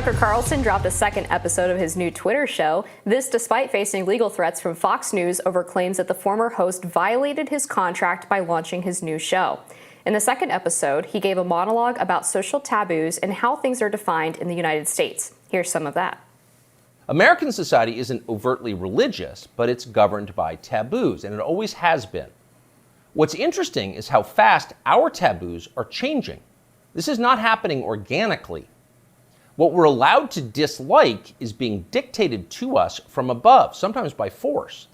Tucker Carlson dropped a second episode of his new Twitter show, this despite facing legal threats from Fox News over claims that the former host violated his contract by launching his new show. In the second episode, he gave a monologue about social taboos and how things are defined in the United States. Here's some of that. American society isn't overtly religious, but it's governed by taboos, and it always has been. What's interesting is how fast our taboos are changing. This is not happening organically. What we're allowed to dislike is being dictated to us from above, sometimes by force.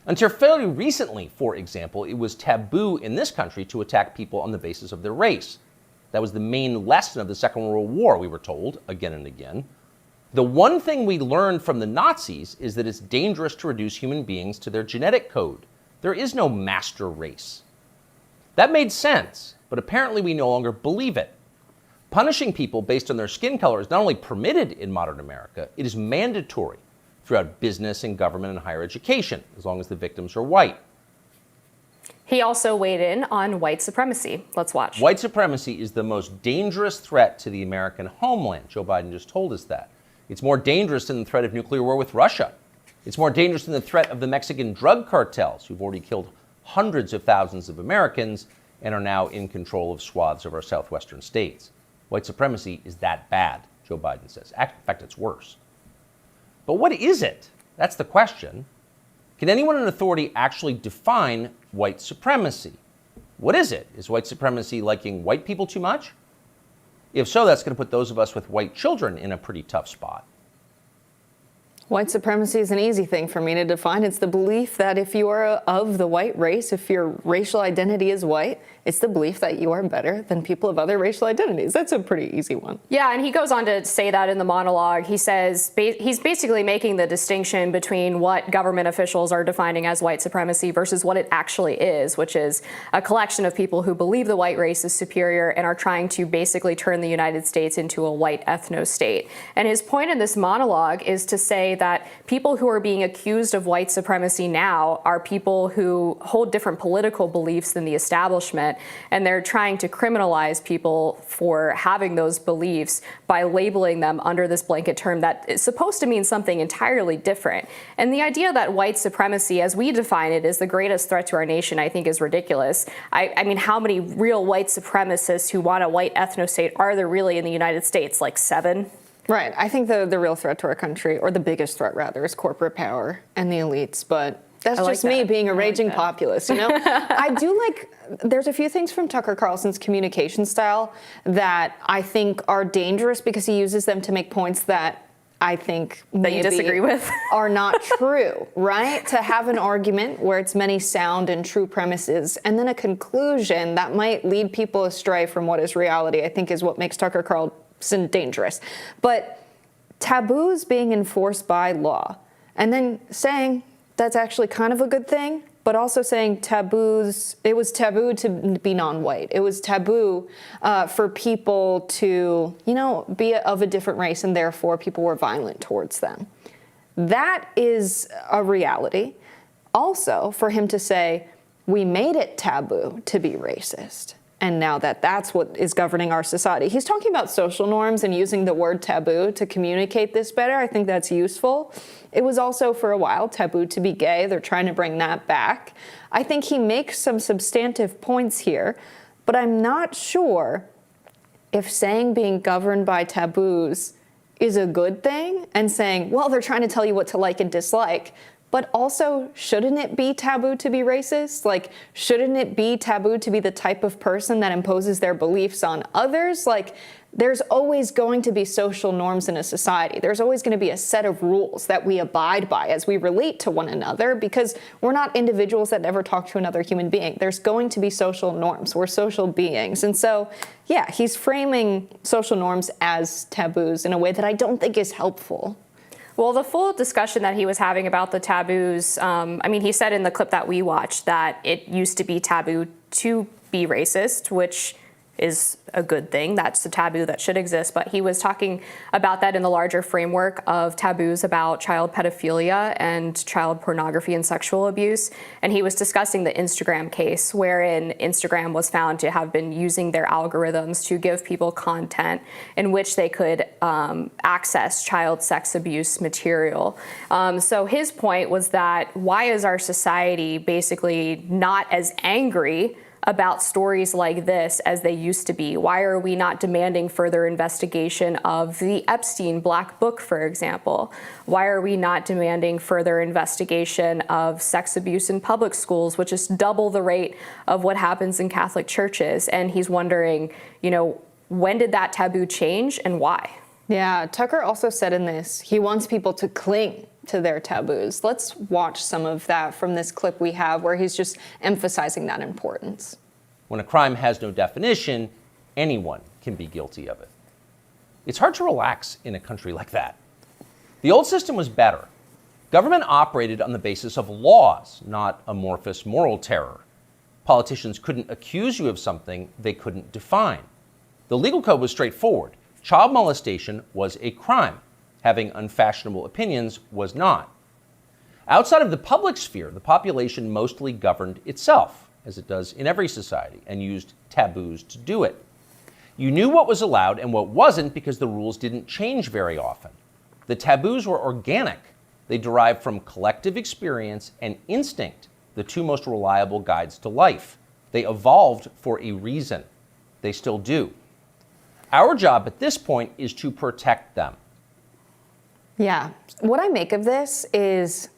Until fairly recently, for example, it was taboo in this country to attack people on the basis of their race. That was the main lesson of the Second World War, we were told again and again. The one thing we learned from the Nazis is that it's dangerous to reduce human beings to their genetic code. There is no master race. That made sense, but apparently we no longer believe it. Punishing people based on their skin color is not only permitted in modern America, it is mandatory throughout business and government and higher education, as long as the victims are white. He also weighed in on white supremacy. Let's watch. White supremacy is the most dangerous threat to the American homeland. Joe Biden just told us that. It's more dangerous than the threat of nuclear war with Russia. It's more dangerous than the threat of the Mexican drug cartels, who've already killed hundreds of thousands of Americans and are now in control of swaths of our southwestern states. White supremacy is that bad, Joe Biden says. In fact, it's worse. But what is it? That's the question. Can anyone in authority actually define white supremacy? What is it? Is white supremacy liking white people too much? If so, that's going to put those of us with white children in a pretty tough spot. White supremacy is an easy thing for me to define. It's the belief that if you are of the white race, if your racial identity is white, it's the belief that you are better than people of other racial identities. That's a pretty easy one. Yeah, and he goes on to say that in the monologue. He says he's basically making the distinction between what government officials are defining as white supremacy versus what it actually is, which is a collection of people who believe the white race is superior and are trying to basically turn the United States into a white ethno-state. And his point in this monologue is to say that people who are being accused of white supremacy now are people who hold different political beliefs than the establishment, and they're trying to criminalize people for having those beliefs by labeling them under this blanket term that is supposed to mean something entirely different. And the idea that white supremacy, as we define it, is the greatest threat to our nation, I think is ridiculous. I mean, how many real white supremacists who want a white ethno-state are there really in the United States? Like 7? Right. I think the real threat to our country, or the biggest threat rather, is corporate power and the elites. But that's just me being a raging populist, you know? I do like, there's a few things from Tucker Carlson's communication style that I think are dangerous because he uses them to make points that I think that you disagree with are not true, right? To have an argument where it's many sound and true premises and then a conclusion that might lead people astray from what is reality, I think is what makes Tucker Carlson dangerous. But taboos being enforced by law and then saying that's actually kind of a good thing, but also saying taboos, it was taboo to be non-white. It was taboo for people to, you know, be of a different race, and therefore people were violent towards them. That is a reality. Also, for him to say, we made it taboo to be racist, and now that's what is governing our society. He's talking about social norms and using the word taboo to communicate this better. I think that's useful. It was also, for a while, taboo to be gay. They're trying to bring that back. I think he makes some substantive points here, but I'm not sure if saying being governed by taboos is a good thing and saying, well, they're trying to tell you what to like and dislike. But also, shouldn't it be taboo to be racist? Like, shouldn't it be taboo to be the type of person that imposes their beliefs on others? Like, there's always going to be social norms in a society. There's always going to be a set of rules that we abide by as we relate to one another, because we're not individuals that never talk to another human being. There's going to be social norms. We're social beings. And so, yeah, he's framing social norms as taboos in a way that I don't think is helpful. Well, the full discussion that he was having about the taboos, I mean, he said in the clip that we watched that it used to be taboo to be racist, which is a good thing. That's a taboo that should exist. But he was talking about that in the larger framework of taboos about child pedophilia and child pornography and sexual abuse. And he was discussing the Instagram case, wherein Instagram was found to have been using their algorithms to give people content in which they could access child sex abuse material. So his point was that why is our society basically not as angry about stories like this as they used to be? Why are we not demanding further investigation of the Epstein Black Book, for example? Why are we not demanding further investigation of sex abuse in public schools, which is double the rate of what happens in Catholic churches? And he's wondering, when did that taboo change and why? Yeah, Tucker also said in this, he wants people to cling to their taboos. Let's watch some of that from this clip we have where he's just emphasizing that importance. When a crime has no definition, anyone can be guilty of it. It's hard to relax in a country like that. The old system was better. Government operated on the basis of laws, not amorphous moral terror. Politicians couldn't accuse you of something they couldn't define. The legal code was straightforward. Child molestation was a crime. Having unfashionable opinions was not. Outside of the public sphere, the population mostly governed itself, as it does in every society, and used taboos to do it. You knew what was allowed and what wasn't because the rules didn't change very often. The taboos were organic. They derived from collective experience and instinct, the two most reliable guides to life. They evolved for a reason. They still do. Our job at this point is to protect them. Yeah. What I make of this is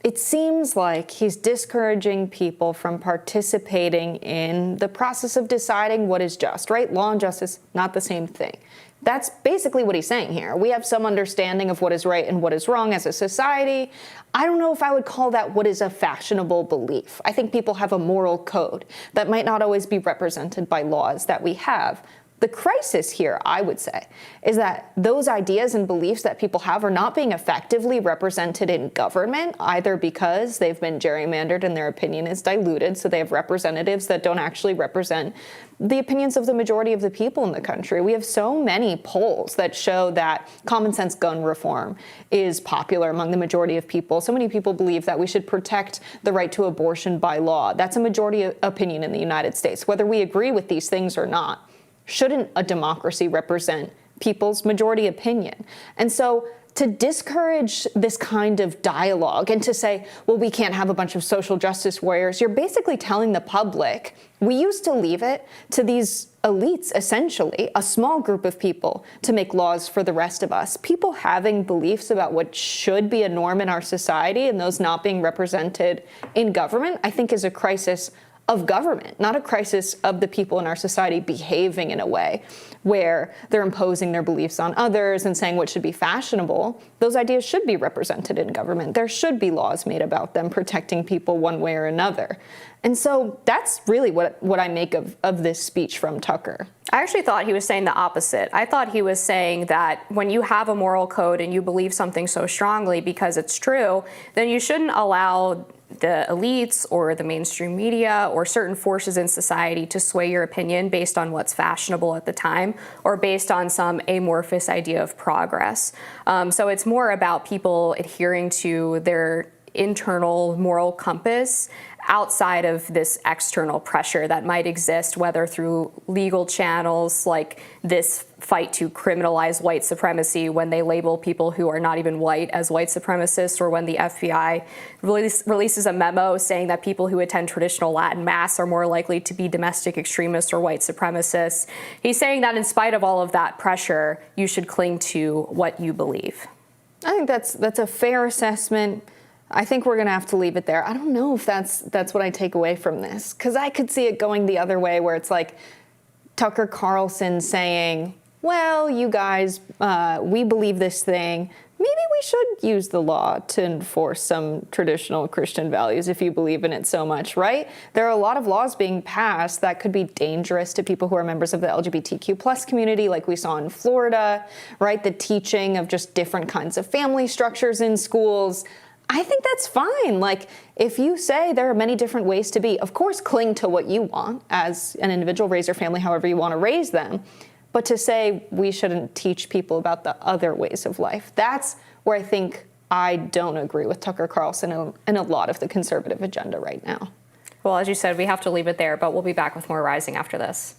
it seems like he's discouraging people from participating in the process of deciding what is just, right? Law and justice, not the same thing. That's basically what he's saying here. We have some understanding of what is right and what is wrong as a society. I don't know if I would call that what is a fashionable belief. I think people have a moral code that might not always be represented by laws that we have. The crisis here, I would say, is that those ideas and beliefs that people have are not being effectively represented in government, either because they've been gerrymandered and their opinion is diluted, so they have representatives that don't actually represent the opinions of the majority of the people in the country. We have so many polls that show that common sense gun reform is popular among the majority of people. So many people believe that we should protect the right to abortion by law. That's a majority opinion in the United States, whether we agree with these things or not. Shouldn't a democracy represent people's majority opinion? And so to discourage this kind of dialogue and to say, well, we can't have a bunch of social justice warriors, you're basically telling the public, we used to leave it to these elites, essentially, a small group of people to make laws for the rest of us. People having beliefs about what should be a norm in our society and those not being represented in government, I think is a crisis of government, not a crisis of the people in our society behaving in a way where they're imposing their beliefs on others and saying what should be fashionable. Those ideas should be represented in government. There should be laws made about them protecting people one way or another. And so that's really what I make of this speech from Tucker. I actually thought he was saying the opposite. I thought he was saying that when you have a moral code and you believe something so strongly because it's true, then you shouldn't allow the elites or the mainstream media or certain forces in society to sway your opinion based on what's fashionable at the time or based on some amorphous idea of progress. So it's more about people adhering to their internal moral compass outside of this external pressure that might exist, whether through legal channels like this fight to criminalize white supremacy when they label people who are not even white as white supremacists, or when the FBI releases a memo saying that people who attend traditional Latin Mass are more likely to be domestic extremists or white supremacists. He's saying that in spite of all of that pressure, you should cling to what you believe. I think that's a fair assessment. I think we're going to have to leave it there. I don't know if that's what I take away from this, because I could see it going the other way where it's like Tucker Carlson saying, well, you guys, we believe this thing. Maybe we should use the law to enforce some traditional Christian values if you believe in it so much, right? There are a lot of laws being passed that could be dangerous to people who are members of the LGBTQ plus community, like we saw in Florida, right? The teaching of just different kinds of family structures in schools. I think that's fine. Like, if you say there are many different ways to be, of course, cling to what you want as an individual, raise your family however you want to raise them. But to say we shouldn't teach people about the other ways of life, that's where I think I don't agree with Tucker Carlson and a lot of the conservative agenda right now. Well, as you said, we have to leave it there, but we'll be back with more Rising after this.